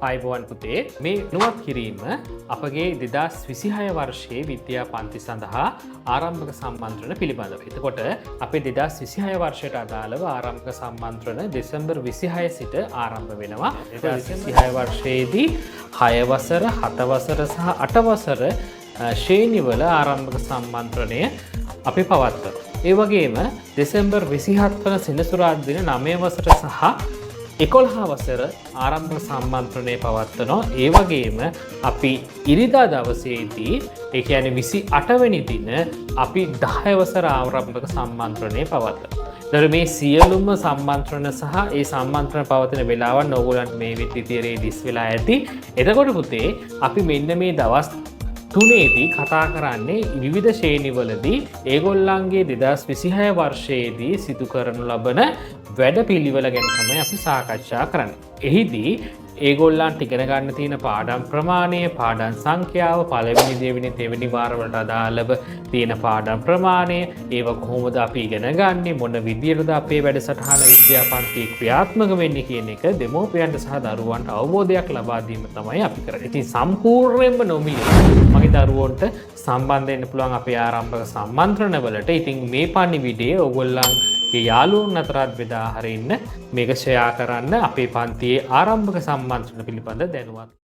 අයිබෝවන් පුතේ මේ නුවත් කිරීම අපගේ 2026 වර්ෂයේ විද්‍යා පන්ති සඳහා ආරම්භක සම්මන්ත්‍රණ පිළිබඳව. එතකොට අපේ 2026 වර්ෂයට අදාළව ආරම්භක සම්මන්ත්‍රණ දෙසැම්බර් 26 සිට ආරම්භ වෙනවා. 2026 වර්ෂයේදී 6 වසර, 7 වසර සහ 8 වසර ශ්‍රේණිවල ආරම්භක සම්මන්ත්‍රණය අපි පවත්වනවා. ඒ වගේම දෙසැම්බර් 27 වන සෙනසුරාදා දින 9 වසර සහ 11 වසර ආරම්භක සම්මන්ත්‍රණය පවත්වනවා. ඒ වගේම අපි ඉරිදා දවසේදී ඒ කියන්නේ 28 වෙනි දින අපි 10 වසර ආරම්භක සම්මන්ත්‍රණය පවත්වනවා. දැන් මේ සියලුම සම්මන්ත්‍රණ සහ ඒ සම්මන්ත්‍රණ පවතින වෙලාවන් ඕගොල්ලන්ට මේ විදිහේ දිස් වෙලා ඇති. එතකොට පුතේ අපි මෙන්න මේ දවස් තුනේදී කතා කරන්නේ විවිධ ශ්‍රේණිවලදී ඒගොල්ලන්ගේ 2026 වර්ෂයේදී සිදු කරනු ලබන වැඩපිළිවෙල ගැන තමයි අපි සාකච්ඡා කරන්නේ. එහිදී ඒගොල්ලන්ට ඉගෙන ගන්න තියෙන පාඩම් ප්‍රමාණය, පාඩම් සංඛ්‍යාව, පළවෙනි දෙවෙනි තෙවෙනි වාරවලට අදාළව තියෙන පාඩම් ප්‍රමාණය, ඒව කොහොමද අපි ඉගෙන ගන්නේ, මොන විදියටද අපේ වැඩසටහන විද්‍යාපන්ති ක්‍රියාත්මක වෙන්නේ කියන එක දෙමෝපියන්ට සහ දරුවන්ට අවබෝධයක් ලබා දීම තමයි අපි කරන්නේ. ඉතින් සම්පූර්ණයෙන්ම නොමිලේ මගේ දරුවන්ට සම්බන්ධ වෙන්න පුළුවන් අපේ ආරම්භක සම්මන්ත්‍රණ වලට. ඉතින් මේ පණිවිඩය ඔයගොල්ලන්ගේ යාළුවොන් අතරත් බෙදා හරින්න මේක ෂෙයා කරන්න අපේ පන්තියේ ආරම්භක සම්මන්ත්‍රණ පිළිබඳ දැනුවත්